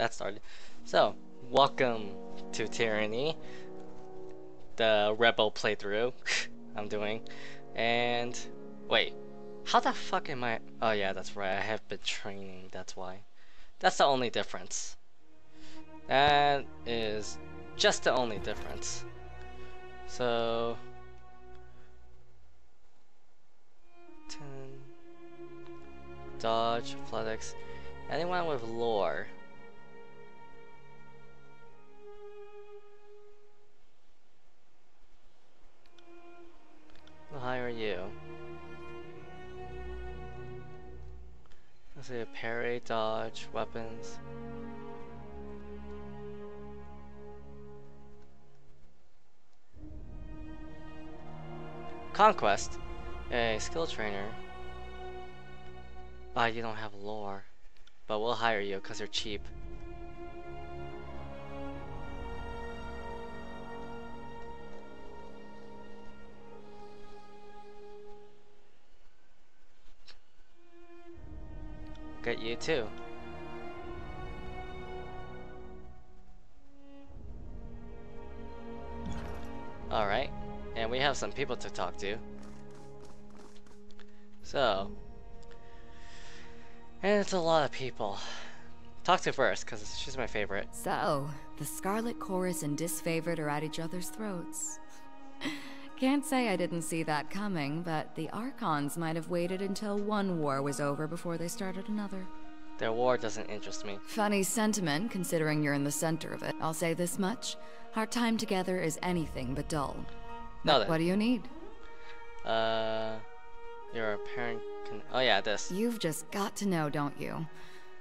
got started. So, welcome to Tyranny, the Rebel playthrough I'm doing. And, wait, how the fuck am I? Oh yeah, that's right, I have been training, that's why. That's the only difference. That is just the only difference. So, 10, dodge, athletics, anyone with lore. We'll hire you. Let's see, parry, dodge, weapons. Conquest. A skill trainer. Ah, you don't have lore. But we'll hire you because you're cheap. Get you too. Alright. And we have some people to talk to. So. And it's a lot of people. Talk to first, because she's my favorite. So, the Scarlet Chorus and Disfavored are at each other's throats. Can't say I didn't see that coming, but the Archons might have waited until one war was over before they started another. Their war doesn't interest me. Funny sentiment, considering you're in the center of it. I'll say this much. Our time together is anything but dull. No, what do you need? Your apparent oh yeah, this. You've just got to know, don't you?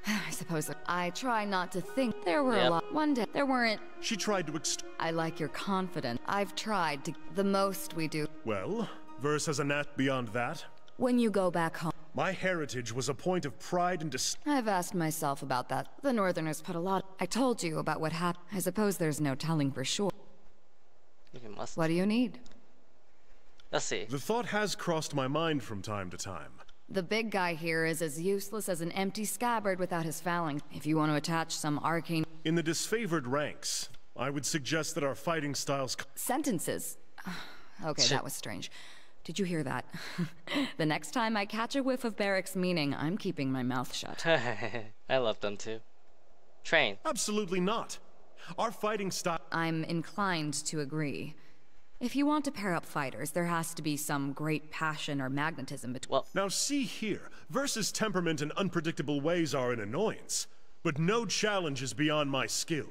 I suppose I try not to think there were a lot. One day, there weren't. She tried to I like your confidence. I've tried to. The most we do. Well, Verse has a knack beyond that. When you go back home. My heritage was a point of pride and I've asked myself about that. The Northerners put a lot. I told you about what happened. I suppose there's no telling for sure. You must. What do you need? Let's see. The thought has crossed my mind from time to time. The big guy here is as useless as an empty scabbard without his phalanx. If you want to attach some arcane... In the disfavored ranks, I would suggest that our fighting styles... Sentences. Okay, that was strange. Did you hear that? The next time I catch a whiff of Barrack's meaning, I'm keeping my mouth shut. I love them too. Train. Absolutely not. Our fighting style... I'm inclined to agree. If you want to pair up fighters, there has to be some great passion or magnetism between. Well, now see here, Versus temperament and unpredictable ways are an annoyance, but no challenge is beyond my skill.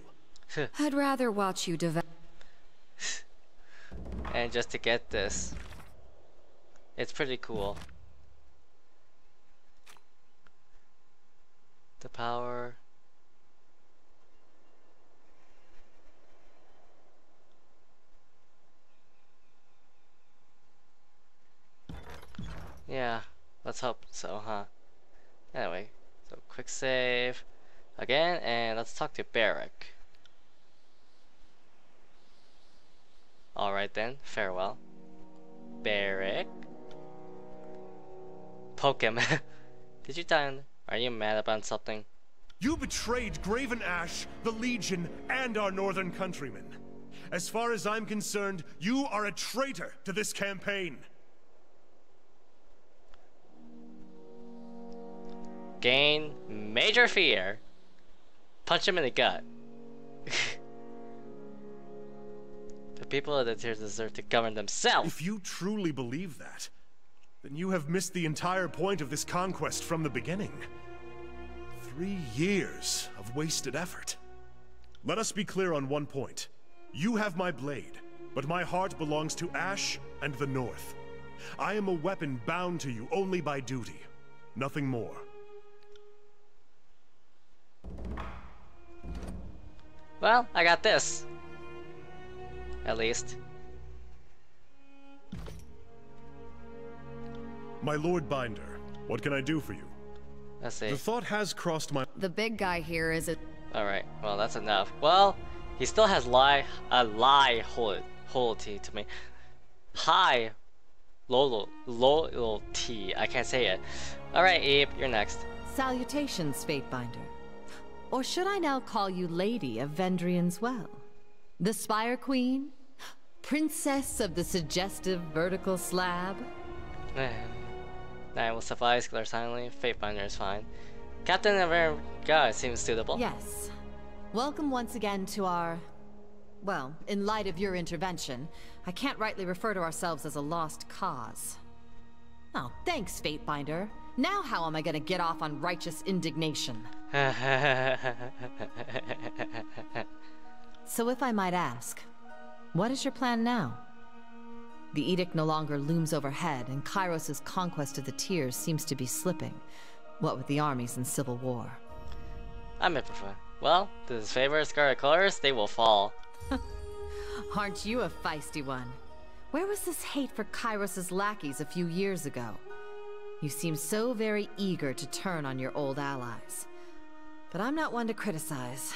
I'd rather watch you develop. And just to get this, it's pretty cool. The power. Yeah, let's hope so, huh? Anyway, so quick save again, and let's talk to Barrack. Alright then, farewell. Barrack. Pokemon. Did you die? Are you mad about something? You betrayed Graven Ash, the Legion, and our northern countrymen. As far as I'm concerned, you are a traitor to this campaign. Gain major fear. Punch him in the gut. The people of the tier deserve to govern themselves. If you truly believe that, then you have missed the entire point of this conquest from the beginning. 3 years of wasted effort. Let us be clear on one point. You have my blade, but my heart belongs to Ash and the North. I am a weapon bound to you only by duty. Nothing more. Well, I got this. At least. My Lord Binder, what can I do for you? Let's see. The thought has crossed my... The big guy here is a... Alright, well that's enough. Well, he still has loyalty to me. High loyalty. I can't say it. Alright, Eve, you're next. Salutations, Fatebinder. Or should I now call you Lady of Vendrian's Well? The Spire Queen? Princess of the suggestive vertical slab? Night will suffice, glare silently. Fatebinder is fine. Captain of Air God seems suitable. Yes. Welcome once again to our... Well, in light of your intervention, I can't rightly refer to ourselves as a lost cause. Oh, thanks, Fatebinder. Now how am I gonna get off on righteous indignation? So if I might ask, what is your plan now? The edict no longer looms overhead, and Kairos' conquest of the Tears seems to be slipping, what with the armies in civil war. I'm a prefer. Well, to his favorite Scarlet Colors, they will fall. Aren't you a feisty one? Where was this hate for Kairos' lackeys a few years ago? You seem so very eager to turn on your old allies. But I'm not one to criticize.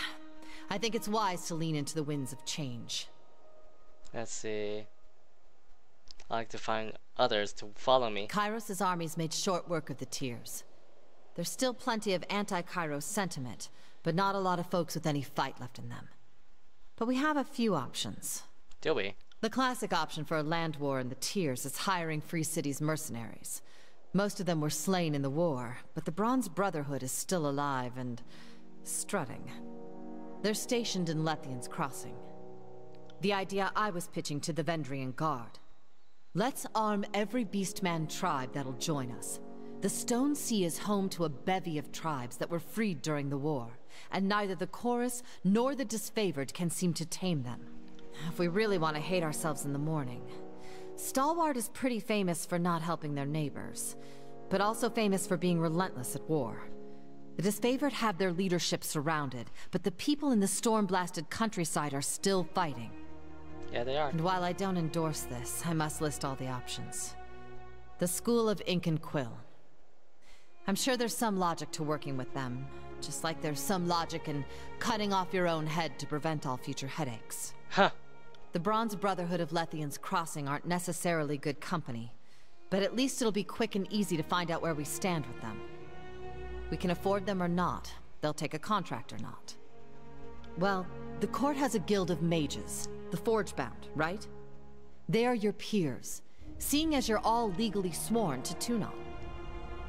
I think it's wise to lean into the winds of change. Let's see. I like to find others to follow me. Kairos' armies made short work of the Tears. There's still plenty of anti-Kairos sentiment, but not a lot of folks with any fight left in them. But we have a few options. Do we? The classic option for a land war in the Tears is hiring Free City's mercenaries. Most of them were slain in the war, but the Bronze Brotherhood is still alive and... strutting. They're stationed in Lethian's Crossing. The idea I was pitching to the Vendrian Guard. Let's arm every Beastman tribe that'll join us. The Stone Sea is home to a bevy of tribes that were freed during the war, and neither the Chorus nor the Disfavored can seem to tame them. If we really want to hate ourselves in the morning, Stalwart is pretty famous for not helping their neighbors, but also famous for being relentless at war. The Disfavored have their leadership surrounded, but the people in the storm-blasted countryside are still fighting. Yeah, they are. And while I don't endorse this, I must list all the options. The School of Ink and Quill. I'm sure there's some logic to working with them, just like there's some logic in cutting off your own head to prevent all future headaches. Huh. The Bronze Brotherhood of Lethian's Crossing aren't necessarily good company, but at least it'll be quick and easy to find out where we stand with them. We can afford them or not. They'll take a contract or not. Well, the court has a guild of mages, the Forgebound, right? They are your peers, seeing as you're all legally sworn to Tunon.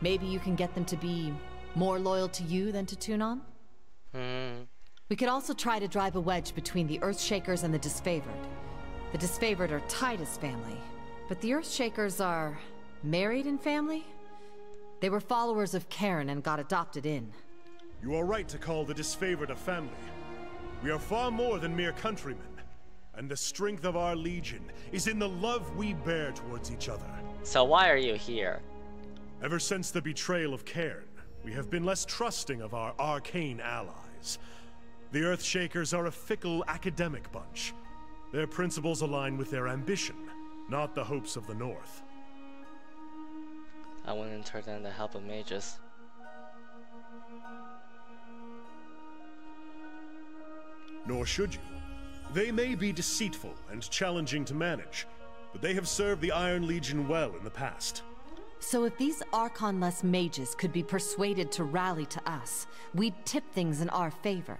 Maybe you can get them to be more loyal to you than to Tunon? We could also try to drive a wedge between the Earthshakers and the Disfavored. The Disfavored are Titus family, but the Earthshakers are... married in family? They were followers of Cairn and got adopted in. You are right to call the Disfavored a family. We are far more than mere countrymen, and the strength of our legion is in the love we bear towards each other. So why are you here? Ever since the betrayal of Cairn, we have been less trusting of our arcane allies. The Earthshakers are a fickle academic bunch. Their principles align with their ambition, not the hopes of the North. I wouldn't turn down the help of mages. Nor should you. They may be deceitful and challenging to manage, but they have served the Iron Legion well in the past. So if these Archon-less mages could be persuaded to rally to us, we'd tip things in our favor.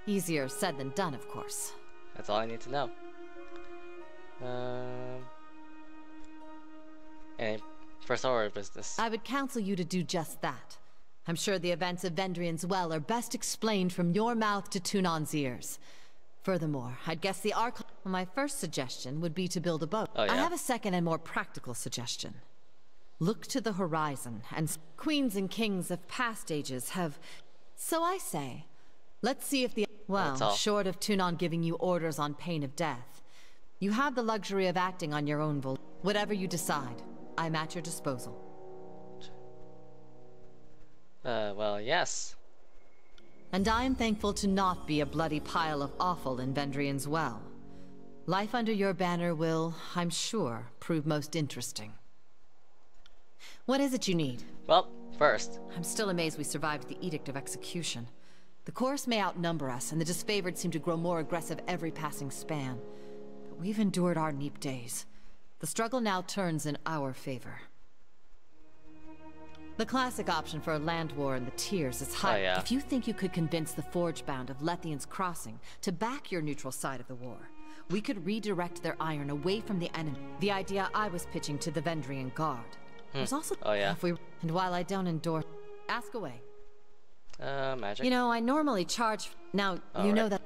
Easier said than done, of course. That's all I need to know. Any first order of business? I would counsel you to do just that. I'm sure the events of Vendrian's Well are best explained from your mouth to Tunon's ears. Furthermore, I'd guess the Archon... My first suggestion would be to build a boat. Oh, yeah? I have a second and more practical suggestion. Look to the horizon, and queens and kings of past ages have... So I say, let's see if the... Well, short of Tunon giving you orders on pain of death, you have the luxury of acting on your own will. Whatever you decide, I'm at your disposal. Well, yes. And I am thankful to not be a bloody pile of offal in Vendrian's Well. Life under your banner will, I'm sure, prove most interesting. What is it you need? Well, first. I'm still amazed we survived the Edict of Execution. The Chorus may outnumber us, and the Disfavored seem to grow more aggressive every passing span. But we've endured our neap days. The struggle now turns in our favor. The classic option for a land war in the tiers is high. Oh, yeah. If you think you could convince the Forgebound of Lethian's Crossing to back your neutral side of the war, we could redirect their iron away from the enemy. The idea I was pitching to the Vendrian Guard. There's also Oh, yeah. And while I don't endorse, ask away. Magic. You know, I normally charge. Now you know that.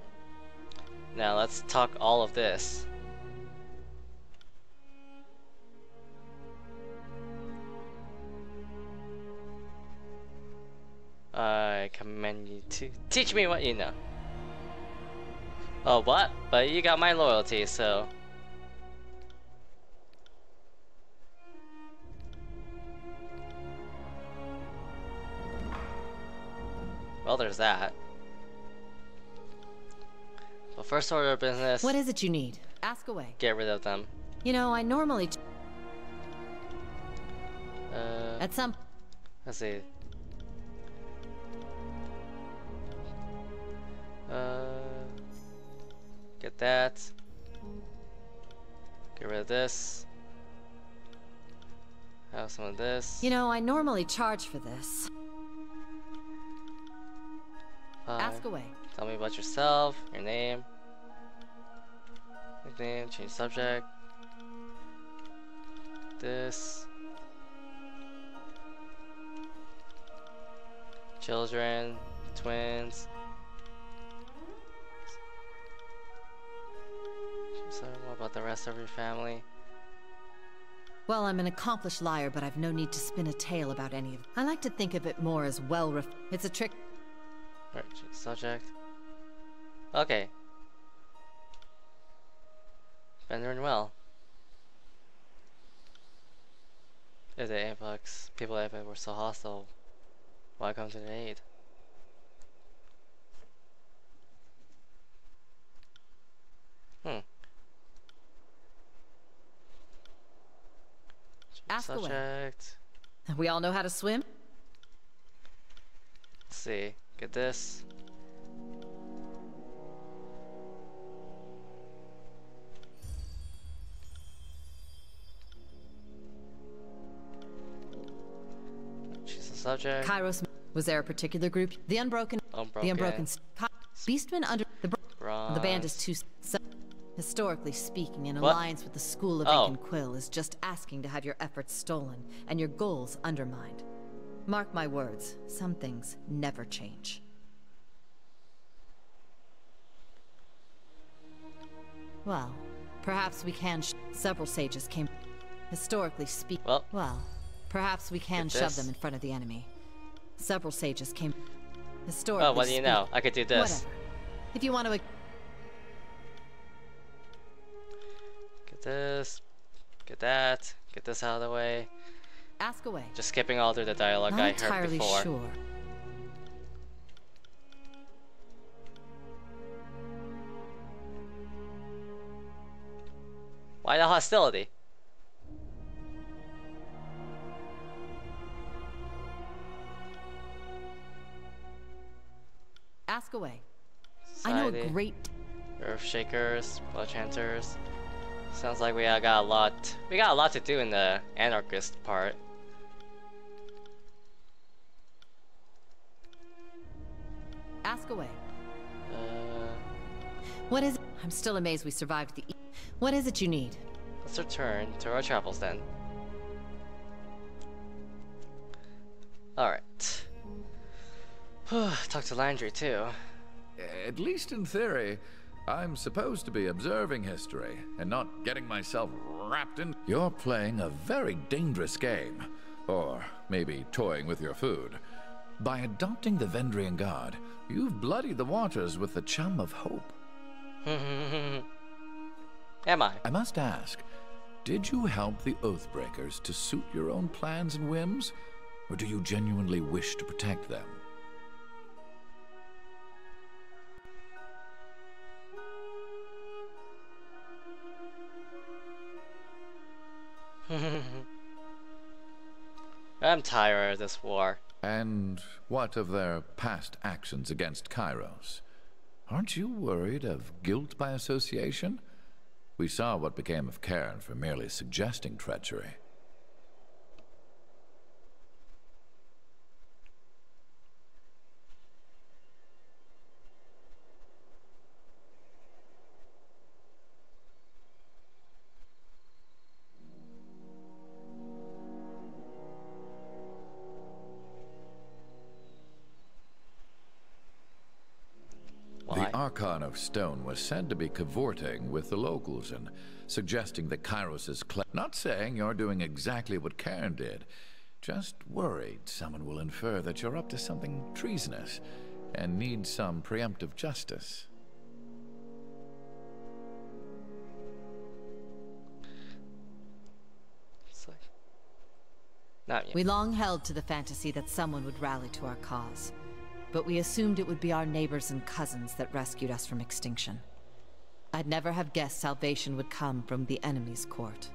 Now let's talk all of this. I commend you to teach me what you know. Oh, what? But you got my loyalty, so. Well, there's that. But first order of business. What is it you need? Ask away. Get rid of them. You know, I normally. At some. Let's see. Get that. Get rid of this. Have some of this. You know, I normally charge for this. Ask away. Tell me about yourself, your name. Nickname, change subject. This. Children, twins. So what about the rest of your family? Well, I'm an accomplished liar, but I've no need to spin a tale about any of it. I like to think of it more as it's a trick. Right, change subject. Okay. Been doing well. If the Apex people at Apex were so hostile, why come to the aid? Ask away. Subject. We all know how to swim? Let's see. Get this. Choose the subject. Kairos. Was there a particular group? The Unbroken. Unbroken. The Unbroken. Beastmen under the. Bronze. The band is too. Historically speaking, an What? alliance with the School of Oh. Ink and Quill is just asking to have your efforts stolen and your goals undermined. Mark my words, some things never change. Well, perhaps we can. Several sages came. Historically speaking. Well, perhaps we can Get shove this. them in front of the enemy. Several sages came. Historically. Oh, what do you know? I could do this. Whatever. If you want to. Get this. Get that. Get this out of the way. Ask away. Just skipping all through the dialogue Not I heard entirely before. sure. Why the hostility? Ask away. I know a Society, great. Earthshakers, Bloodchanters. Sounds like we got a lot. We got a lot to do in the anarchist part. Ask away. Uh, What is? I'm still amazed we survived the. What is it you need? let's return to our travels then. Alright. Talk to Landry too. At least in theory, I'm supposed to be observing history and not getting myself wrapped in. You're playing a very dangerous game. Or maybe toying with your food. By adopting the Vendrian God, you've bloodied the waters with the chum of hope. Am I? I must ask, did you help the Oathbreakers to suit your own plans and whims? Or do you genuinely wish to protect them? I'm tired of this war. And what of their past actions against Kairos? Aren't you worried of guilt by association? We saw what became of Cairn for merely suggesting treachery. Archon of Stone was said to be cavorting with the locals and suggesting that Kairos is not saying you're doing exactly what Cairn did, just worried someone will infer that you're up to something treasonous and need some preemptive justice. It's like, not yet. We long held to the fantasy that someone would rally to our cause, but we assumed it would be our neighbors and cousins that rescued us from extinction. I'd never have guessed salvation would come from the enemy's court.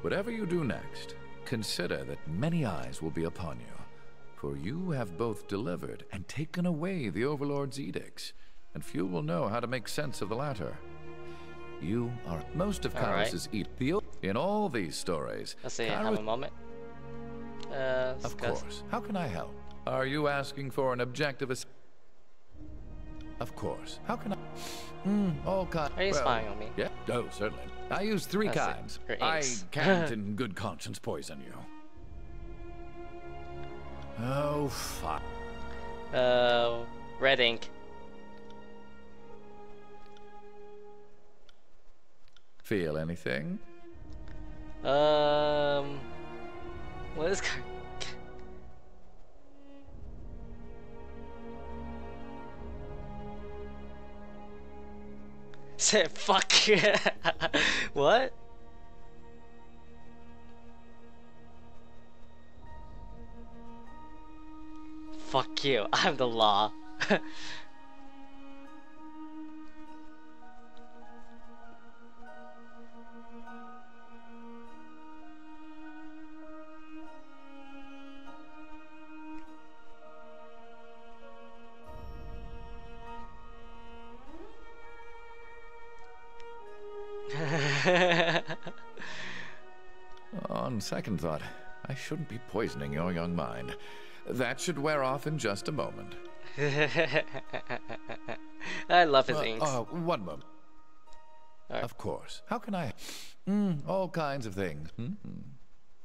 Whatever you do next, consider that many eyes will be upon you, for you have both delivered and taken away the Overlord's edicts, and few will know how to make sense of the latter. You are most of Kairos's in all these stories. Let's see, have a moment. Of course. How can I help? Are you asking for an objective? Of course. How can I? All kinds. Are you spying on me? Yeah. Oh, certainly. I use three kinds. I can't, in good conscience, poison you. Oh, fuck. Red ink. Feel anything? What is? Say fuck. What? Fuck you. I'm the law. On second thought, I shouldn't be poisoning your young mind. That should wear off in just a moment. I love his inks. One moment. Right. Of course. How can I? All kinds of things.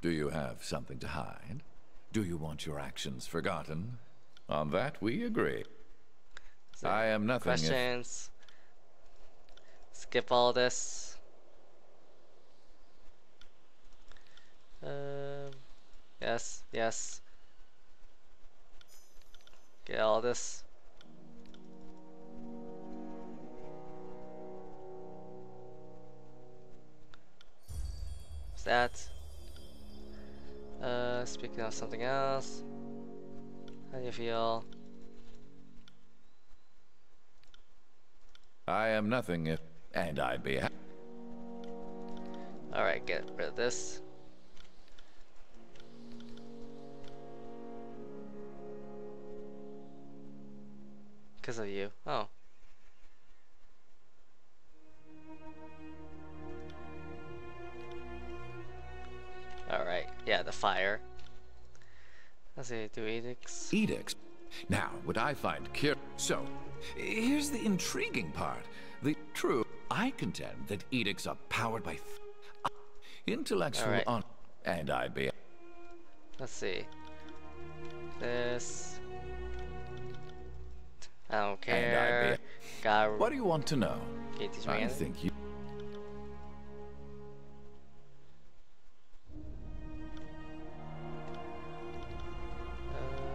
Do you have something to hide? Do you want your actions forgotten? On that, we agree. So, I am nothing. Questions. Skip all this. Yes, yes. Get all this. What's that? Speaking of something else. How do you feel? I am nothing if, and I'd be happy. Alright, get rid of this. Because of you. Oh. Alright, yeah, the fire. Let's see, do edicts. Edicts? Now, what I find curious. So, here's the intriguing part. The true, I contend that edicts are powered by intellectual honor, and I'd be. Let's see. This. I don't care. What do you want to know? I think you.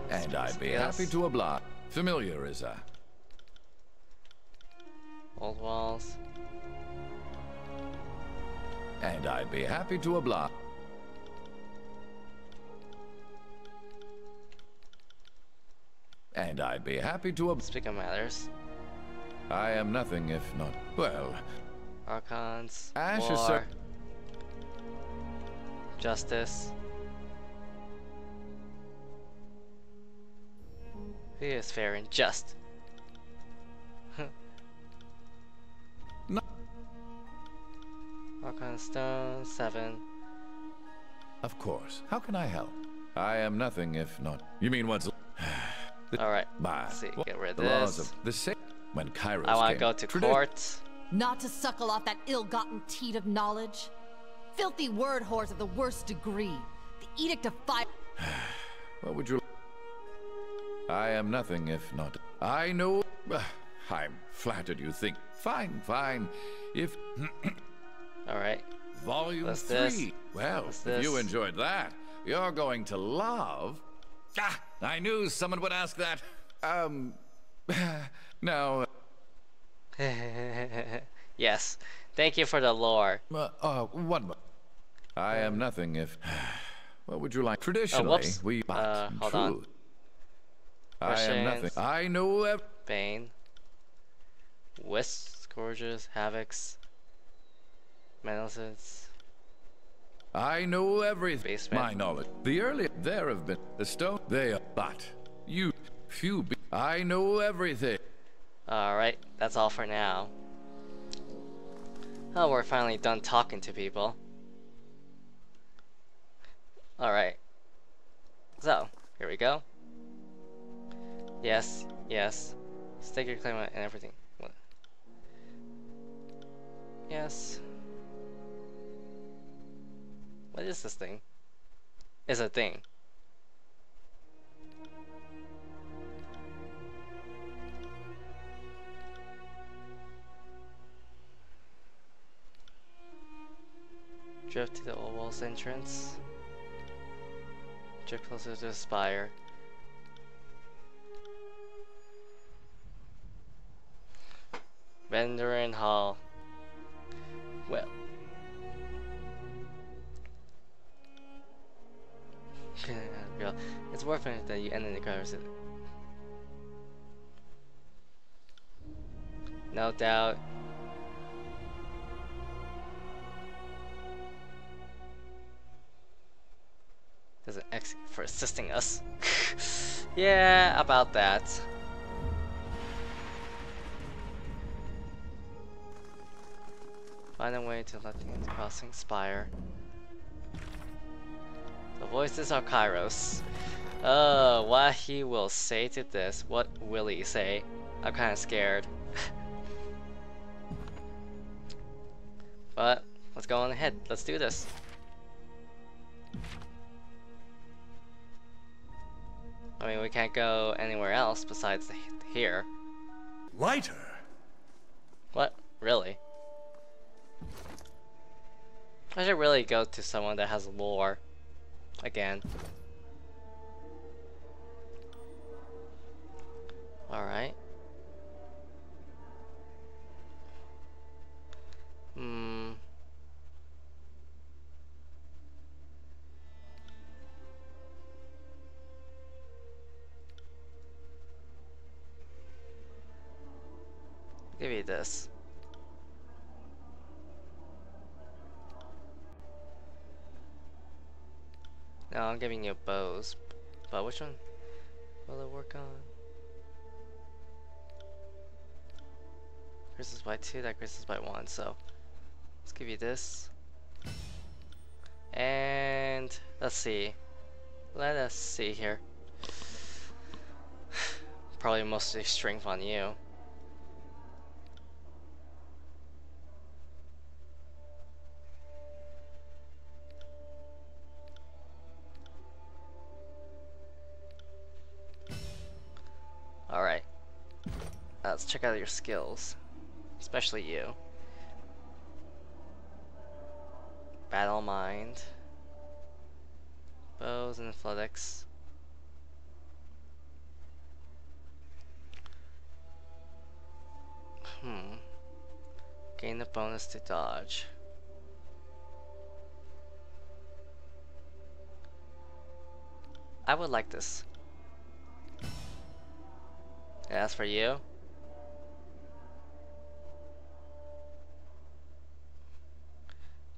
And I'd be happy to oblige. Familiar is a. Old walls. And I'd be happy to oblige. And I'd be happy to Speak of matters. I am nothing if not, well... Archons, Ashes war, justice. He is fair and just. No. Archon stone, 7. Of course. How can I help? I am nothing if not... You mean what's... Alright, let's see, get rid of the this. Laws of the same. When Kairos I want to go to court. Not to suckle off that ill-gotten teat of knowledge. Filthy word whores of the worst degree. The Edict of Fire. What would you... I am nothing if not... I know... I'm flattered you think. Fine, fine. If Alright. Volume What's 3. this? Well, What's if you this? enjoyed that, you're going to love. Ah, I knew someone would ask that. Now. Yes. Thank you for the lore. One more. I am nothing if. What would you like? Traditionally, whoops. we. But in Hold on. truth, I am nothing. Questions. I know. Bane. Wisps, Scourges, Havocs. Menaces. I know everything. Basement. My knowledge. The earlier there have been the stone. They are. But you, few. I know everything. Alright, that's all for now. Oh, we're finally done talking to people. Alright. So, here we go. Yes, yes. Stake your claim and everything. What? Yes. What is this thing? It's a thing. Drift to the old walls entrance. Drift closer to the spire. Vendorin Hall. Well. It's worth it that you end in the cars. No doubt. There's an X for assisting us. Yeah, about that. Find a way to let the crossing spire. The voices are Kairos. Oh, what he will say to this? What will he say? I'm kind of scared. But let's go on ahead. Let's do this. I mean, we can't go anywhere else besides here. Lighter? What? Really? I should really go to someone that has lore. Again. Alright. Give you this. No, I'm giving you bows. But which one will it work on? Increases by 2, that increases by 1, so let's give you this. And let's see. Let us see here. Probably mostly strength on you. Alright. Let's check out your skills. Especially you. Battle Mind. Bows and athletics. Gain the bonus to dodge. I would like this. And as for you,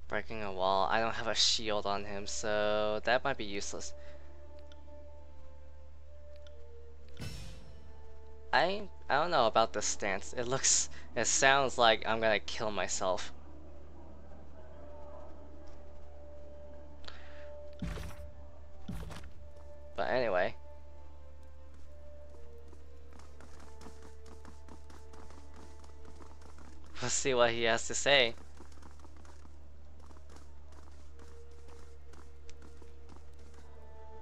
breaking a wall. I don't have a shield on him, so that might be useless. I don't know about this stance. It sounds like I'm gonna kill myself. But anyway. Let's see what he has to say.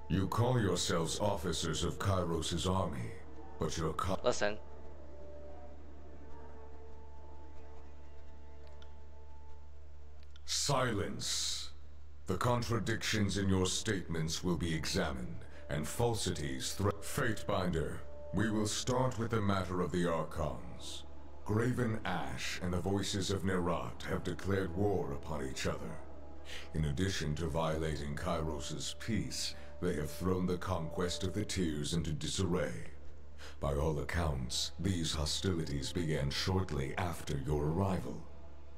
You call yourselves officers of Kairos' army, but your Listen. Silence. The contradictions in your statements will be examined, and falsities Fatebinder, we will start with the matter of the Archons. Graven Ash and the Voices of Nerat have declared war upon each other. In addition to violating Kairos' peace, they have thrown the conquest of the Tears into disarray. By all accounts, these hostilities began shortly after your arrival.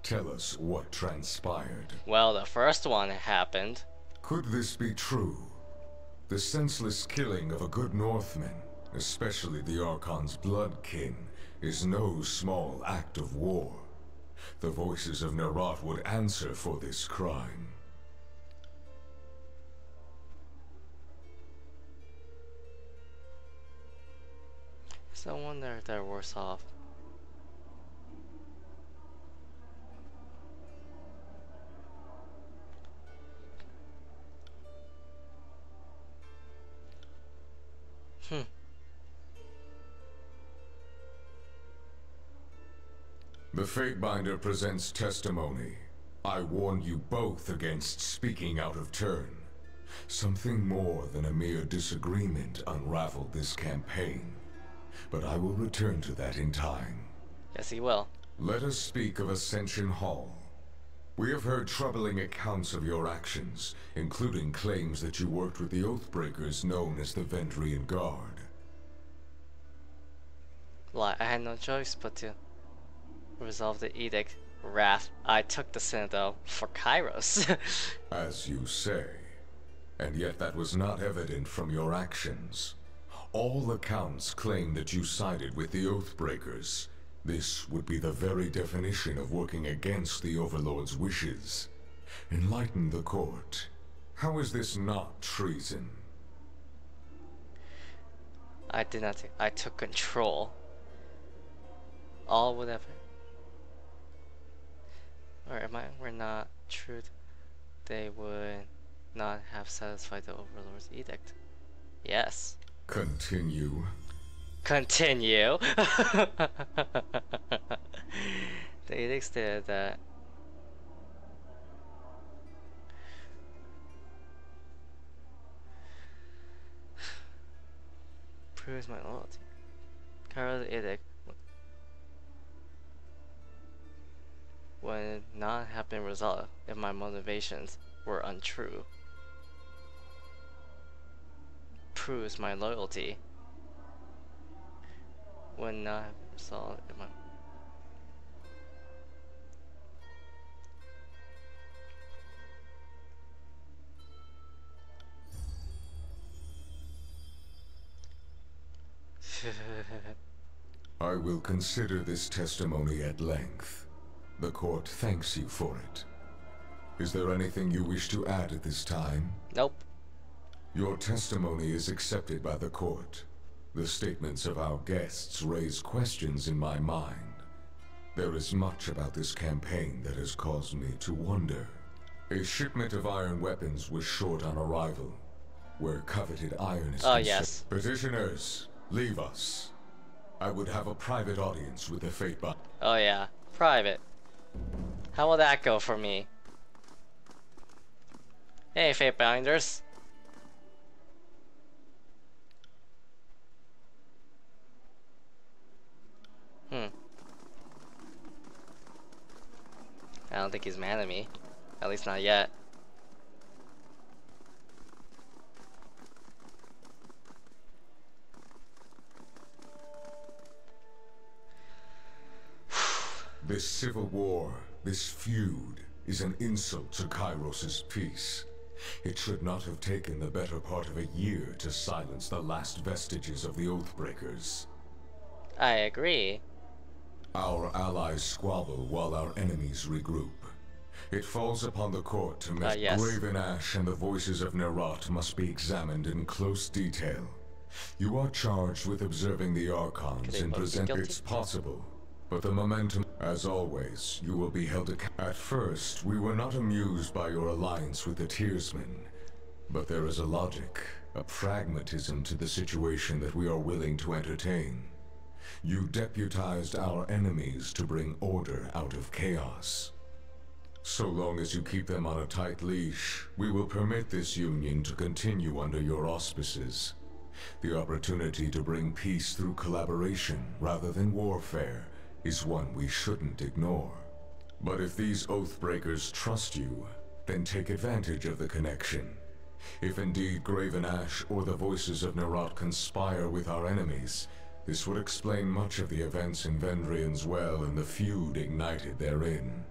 Tell us what transpired. Well, the first one happened. Could this be true? The senseless killing of a good Northman, especially the Archon's bloodkin, is no small act of war. The Voices of Nerat would answer for this crime. So I wonder if they're worse off. The Fatebinder presents testimony. I warn you both against speaking out of turn. Something more than a mere disagreement unraveled this campaign. But I will return to that in time. Yes, he will. Let us speak of Ascension Hall. We have heard troubling accounts of your actions, including claims that you worked with the Oathbreakers known as the Vendrian Guard. Like, I had no choice but to resolve the edict. Wrath. I took the Citadel for Kairos. As you say. And yet that was not evident from your actions. All accounts claim that you sided with the Oathbreakers. This would be the very definition of working against the Overlord's wishes. Enlighten the court. How is this not treason? I did not take, I took control. All whatever. Or am I? We're not truth. They would not have satisfied the Overlord's edict. Yes. Continue. Continue. The edict stated that proves my loyalty. Kairos' edict would not have been resolved if my motivations were untrue. Proves my loyalty. Would not have been resolved if my I will consider this testimony at length. The court thanks you for it. Is there anything you wish to add at this time? Nope. Your testimony is accepted by the court. The statements of our guests raise questions in my mind. There is much about this campaign that has caused me to wonder. A shipment of iron weapons was short on arrival, where coveted iron is Oh, concerned. yes. Petitioners, leave us. I would have a private audience with the Fatebinder. Oh yeah, private. How will that go for me? Hey, Fatebinders. I don't think he's mad at me. At least not yet. This civil war, this feud, is an insult to Kairos' peace. It should not have taken the better part of a year to silence the last vestiges of the Oathbreakers. I agree. Our allies squabble while our enemies regroup. It falls upon the court to make yes. Graven Ash and the Voices of Nerat must be examined in close detail. You are charged with observing the Archons Could they and both be present. guilty? It's possible, but the momentum. As always, you will be held accountable. At first, we were not amused by your alliance with the Tearsmen, but there is a logic, a pragmatism to the situation that we are willing to entertain. You deputized our enemies to bring order out of chaos. So long as you keep them on a tight leash, we will permit this union to continue under your auspices. The opportunity to bring peace through collaboration rather than warfare is one we shouldn't ignore. But if these Oathbreakers trust you, then take advantage of the connection. If indeed Graven Ash or the voices of Nerat conspire with our enemies, this would explain much of the events in Vendrian's Well and the feud ignited therein.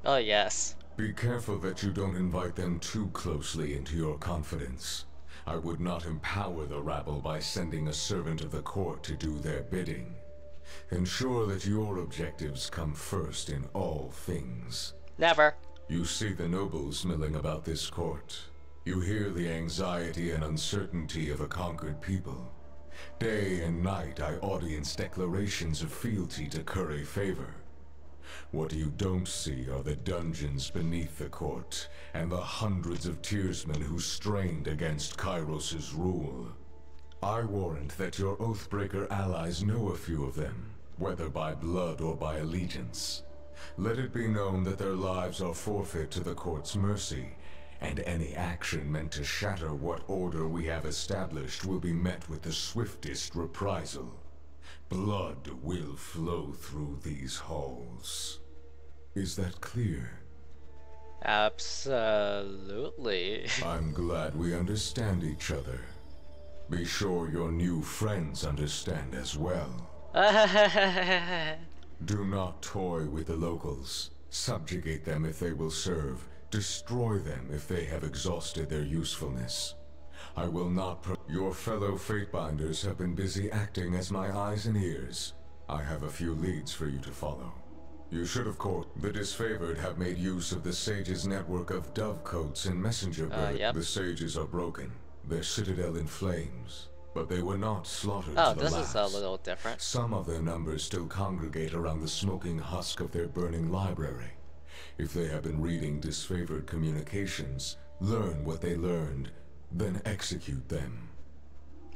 Oh yes. Be careful that you don't invite them too closely into your confidence. I would not empower the rabble by sending a servant of the court to do their bidding. Ensure that your objectives come first in all things. Never. You see the nobles milling about this court. You hear the anxiety and uncertainty of a conquered people. Day and night I audience declarations of fealty to curry favor. What you don't see are the dungeons beneath the court, and the hundreds of tearsmen who strained against Kairos' rule. I warrant that your Oathbreaker allies know a few of them, whether by blood or by allegiance. Let it be known that their lives are forfeit to the court's mercy, and any action meant to shatter what order we have established will be met with the swiftest reprisal. Blood will flow through these halls. Is that clear? Absolutely. I'm glad we understand each other. Be sure your new friends understand as well. Do not toy with the locals. Subjugate them if they will serve. Destroy them if they have exhausted their usefulness. I will not Your fellow Fatebinders have been busy acting as my eyes and ears. I have a few leads for you to follow. You should, of course. The disfavored have made use of the Sage's network of dovecotes and messenger birds. Yep. The Sages are broken, their citadel in flames, but they were not slaughtered Oh, to the this last. is a little different. Some of their numbers still congregate around the smoking husk of their burning library. If they have been reading disfavored communications, learn what they learned, then execute them.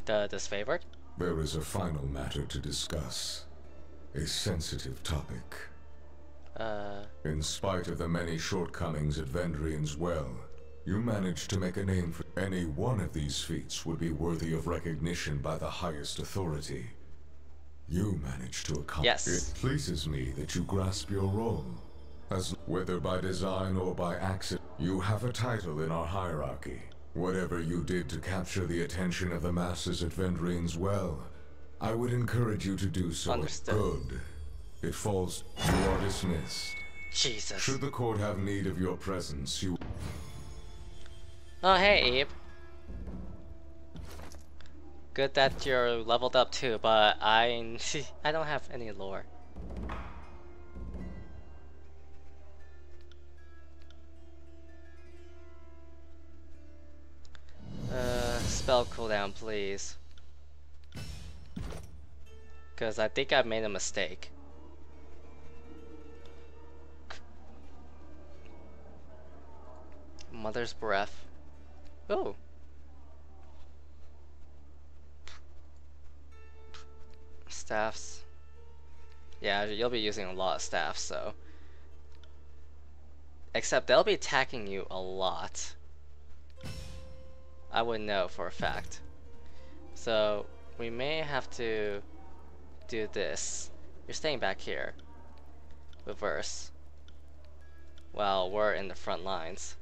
The disfavored? There is a final matter to discuss. A sensitive topic. In spite of the many shortcomings at Vendrian's Well, you managed to make a name for any one of these feats would be worthy of recognition by the highest authority. You managed to accomplish. Yes. It pleases me that you grasp your role. As whether by design or by accident, you have a title in our hierarchy. Whatever you did to capture the attention of the masses at Vendrian's Well, I would encourage you to do so. Understood. Good. It falls. You are dismissed. Jesus. Should the court have need of your presence, you... Oh, hey, Abe. Good that you're leveled up too, but I don't have any lore. Spell cooldown, please. Because I think I made a mistake. Mother's Breath. Oh. Staffs. Yeah, you'll be using a lot of staffs, so. Except they'll be attacking you a lot. I would know for a fact. So, we may have to do this. You're staying back here. Reverse. While we're in the front lines.